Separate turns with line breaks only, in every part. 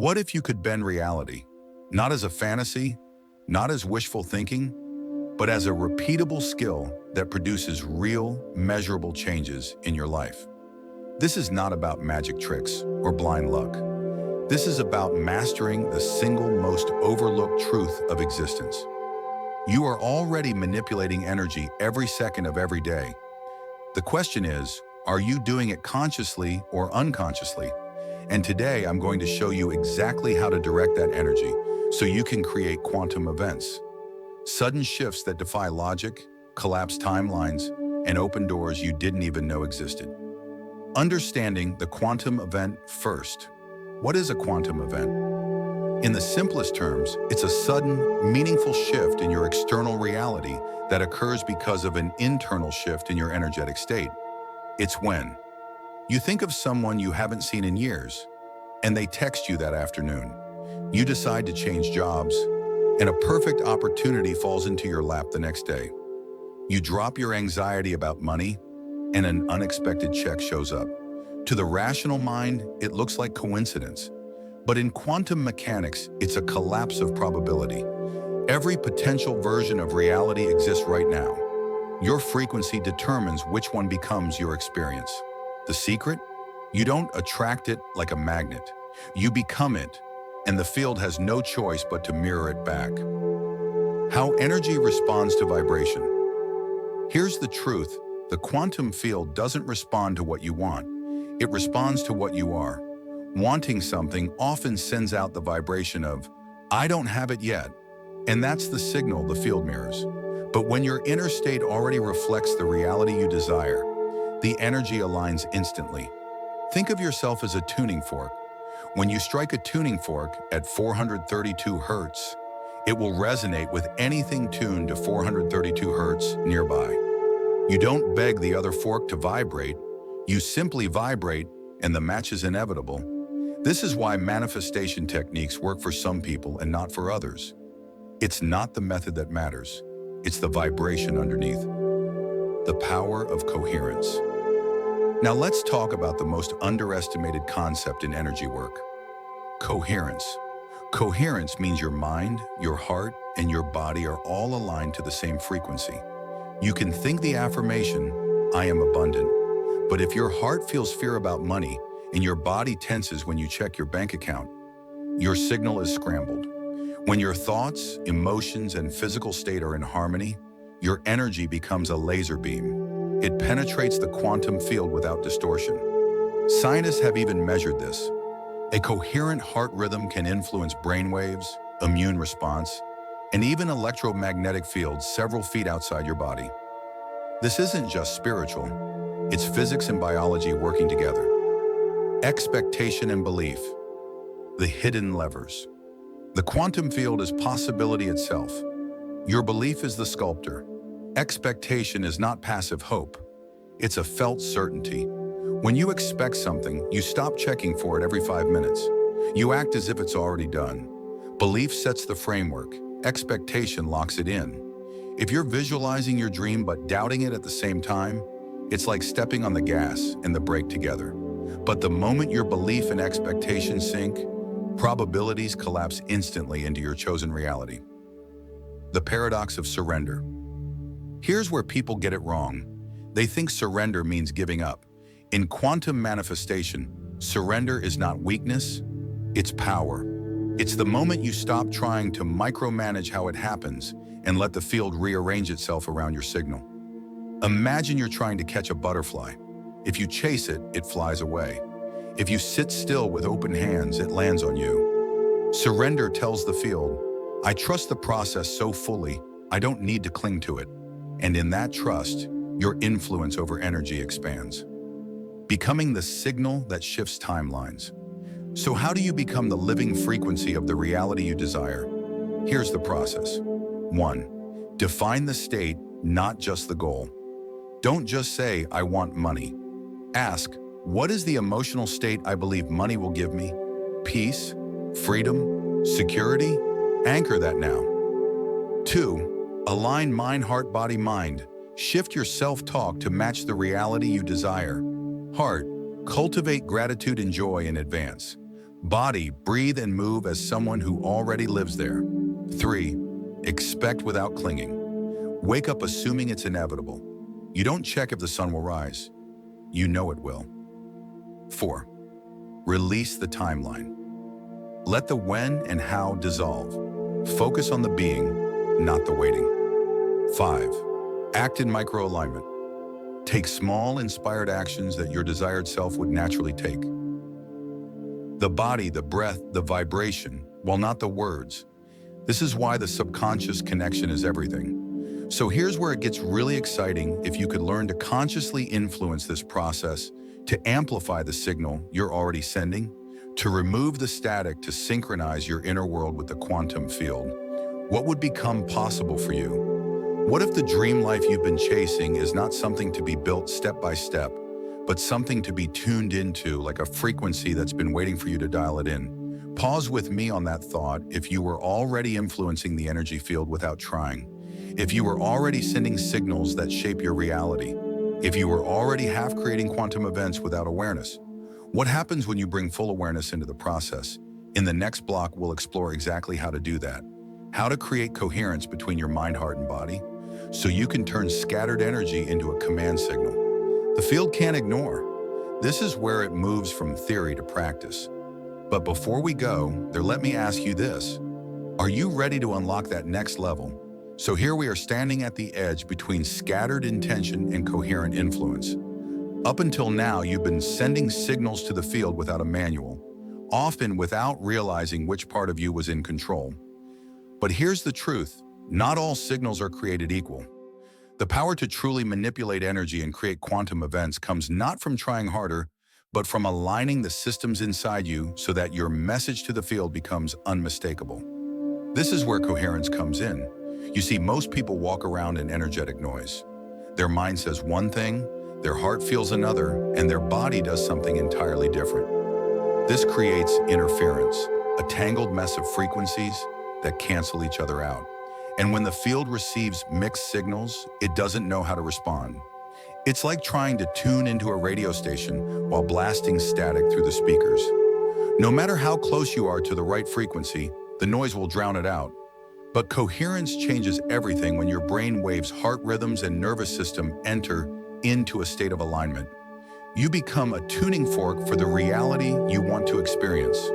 What if you could bend reality, not as a fantasy, not as wishful thinking, but as a repeatable skill that produces real, measurable changes in your life? This is not about magic tricks or blind luck. This is about mastering the single most overlooked truth of existence. You are already manipulating energy every second of every day. The question is, are you doing it consciously or unconsciously? And today I'm going to show you exactly how to direct that energy so you can create quantum events. Sudden shifts that defy logic, collapse timelines, and open doors you didn't even know existed. Understanding the quantum event first. What is a quantum event? In the simplest terms, it's a sudden, meaningful shift in your external reality that occurs because of an internal shift in your energetic state. It's when you think of someone you haven't seen in years, and they text you that afternoon. You decide to change jobs, and a perfect opportunity falls into your lap the next day. You drop your anxiety about money, and an unexpected check shows up. To the rational mind, it looks like coincidence. But in quantum mechanics, it's a collapse of probability. Every potential version of reality exists right now. Your frequency determines which one becomes your experience. The secret? You don't attract it like a magnet. You become it, and the field has no choice but to mirror it back. How energy responds to vibration. Here's the truth. The quantum field doesn't respond to what you want. It responds to what you are. Wanting something often sends out the vibration of, "I don't have it yet," and that's the signal the field mirrors. But when your inner state already reflects the reality you desire, the energy aligns instantly. Think of yourself as a tuning fork. When you strike a tuning fork at 432 Hz, it will resonate with anything tuned to 432 Hz nearby. You don't beg the other fork to vibrate, you simply vibrate, and the match is inevitable. This is why manifestation techniques work for some people and not for others. It's not the method that matters, it's the vibration underneath. The power of coherence. Now let's talk about the most underestimated concept in energy work. Coherence. Coherence means your mind, your heart, and your body are all aligned to the same frequency. You can think the affirmation, "I am abundant," but if your heart feels fear about money and your body tenses when you check your bank account, your signal is scrambled. When your thoughts, emotions, and physical state are in harmony, your energy becomes a laser beam. It penetrates the quantum field without distortion. Scientists have even measured this. A coherent heart rhythm can influence brainwaves, immune response, and even electromagnetic fields several feet outside your body. This isn't just spiritual, it's physics and biology working together. Expectation and belief. The hidden levers. The quantum field is possibility itself. Your belief is the sculptor. Expectation is not passive hope. It's a felt certainty. When you expect something, you stop checking for it every 5 minutes. You act as if it's already done. Belief sets the framework. Expectation locks it in. If you're visualizing your dream but doubting it at the same time, it's like stepping on the gas and the brake together. But the moment your belief and expectation sync, probabilities collapse instantly into your chosen reality. The paradox of surrender. Here's where people get it wrong. They think surrender means giving up. In quantum manifestation, surrender is not weakness, it's power. It's the moment you stop trying to micromanage how it happens and let the field rearrange itself around your signal. Imagine you're trying to catch a butterfly. If you chase it, it flies away. If you sit still with open hands, it lands on you. Surrender tells the field, "I trust the process so fully, I don't need to cling to it." And in that trust, your influence over energy expands, becoming the signal that shifts timelines. So how do you become the living frequency of the reality you desire? Here's the process. 1. Define the state, not just the goal. Don't just say, "I want money." Ask, what is the emotional state I believe money will give me? Peace? Freedom? Security? Anchor that now. 2. Align mind, heart, body, mind. Shift your self-talk to match the reality you desire. Heart, cultivate gratitude and joy in advance. Body, breathe and move as someone who already lives there. 3. Expect without clinging. Wake up assuming it's inevitable. You don't check if the sun will rise. You know it will. 4. Release the timeline. Let the when and how dissolve. Focus on the being, not the waiting. 5. Act in micro-alignment. Take small, inspired actions that your desired self would naturally take. The body, the breath, the vibration, while not the words. This is why the subconscious connection is everything. So here's where it gets really exciting if you could learn to consciously influence this process, to amplify the signal you're already sending, to remove the static to synchronize your inner world with the quantum field. What would become possible for you? What if the dream life you've been chasing is not something to be built step by step, but something to be tuned into, like a frequency that's been waiting for you to dial it in? Pause with me on that thought. If you were already influencing the energy field without trying, if you were already sending signals that shape your reality, if you were already half creating quantum events without awareness, what happens when you bring full awareness into the process? In the next block, we'll explore exactly how to do that, how to create coherence between your mind, heart, and body, so you can turn scattered energy into a command signal the field can't ignore. This is where it moves from theory to practice. But before we go there, let me ask you this. Are you ready to unlock that next level? So here we are standing at the edge between scattered intention and coherent influence. Up until now, you've been sending signals to the field without a manual, often without realizing which part of you was in control. But here's the truth. Not all signals are created equal. The power to truly manipulate energy and create quantum events comes not from trying harder, but from aligning the systems inside you so that your message to the field becomes unmistakable. This is where coherence comes in. You see, most people walk around in energetic noise. Their mind says one thing, their heart feels another, and their body does something entirely different. This creates interference, a tangled mess of frequencies that cancel each other out. And when the field receives mixed signals, it doesn't know how to respond. It's like trying to tune into a radio station while blasting static through the speakers. No matter how close you are to the right frequency, the noise will drown it out. But coherence changes everything when your brain waves, heart rhythms, and nervous system enter into a state of alignment. You become a tuning fork for the reality you want to experience.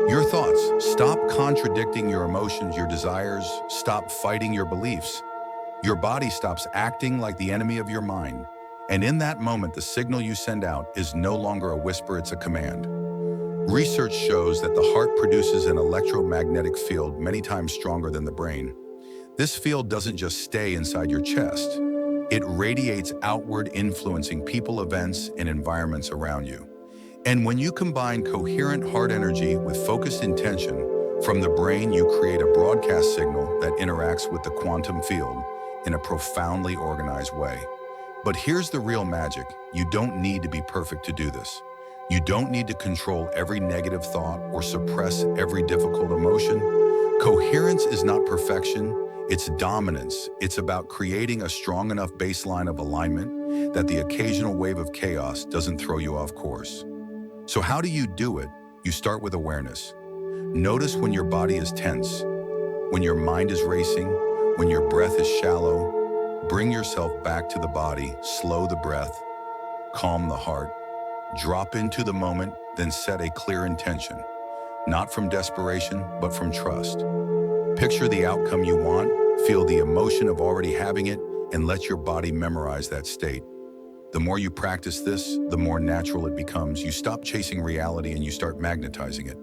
Your thoughts stop contradicting your emotions, your desires stop fighting your beliefs. Your body stops acting like the enemy of your mind. And in that moment, the signal you send out is no longer a whisper, it's a command. Research shows that the heart produces an electromagnetic field many times stronger than the brain. This field doesn't just stay inside your chest. It radiates outward, influencing people, events, and environments around you. And when you combine coherent heart energy with focused intention, from the brain you create a broadcast signal that interacts with the quantum field in a profoundly organized way. But here's the real magic. You don't need to be perfect to do this. You don't need to control every negative thought or suppress every difficult emotion. Coherence is not perfection, it's dominance. It's about creating a strong enough baseline of alignment that the occasional wave of chaos doesn't throw you off course. So how do you do it? You start with awareness. Notice when your body is tense, when your mind is racing, when your breath is shallow. Bring yourself back to the body, slow the breath, calm the heart, drop into the moment, then set a clear intention, not from desperation, but from trust. Picture the outcome you want, feel the emotion of already having it, and let your body memorize that state. The more you practice this, the more natural it becomes. You stop chasing reality and you start magnetizing it.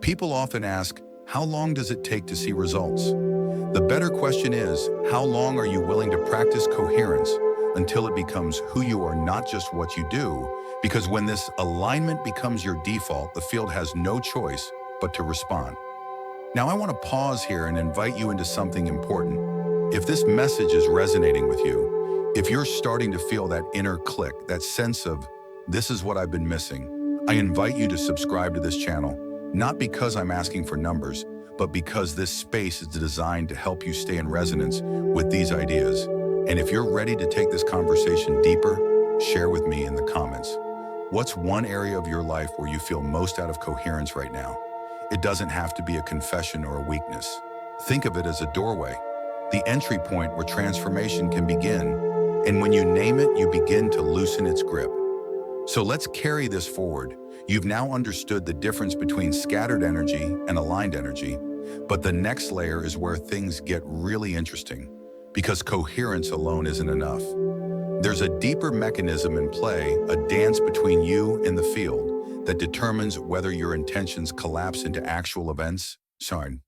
People often ask, how long does it take to see results? The better question is, how long are you willing to practice coherence until it becomes who you are, not just what you do? Because when this alignment becomes your default, the field has no choice but to respond. Now I want to pause here and invite you into something important. If this message is resonating with you, if you're starting to feel that inner click, that sense of, this is what I've been missing, I invite you to subscribe to this channel, not because I'm asking for numbers, but because this space is designed to help you stay in resonance with these ideas. And if you're ready to take this conversation deeper, share with me in the comments. What's one area of your life where you feel most out of coherence right now? It doesn't have to be a confession or a weakness. Think of it as a doorway, the entry point where transformation can begin. And when you name it, you begin to loosen its grip. So let's carry this forward. You've now understood the difference between scattered energy and aligned energy, but the next layer is where things get really interesting, because coherence alone isn't enough. There's a deeper mechanism in play, a dance between you and the field that determines whether your intentions collapse into actual events. Sorry.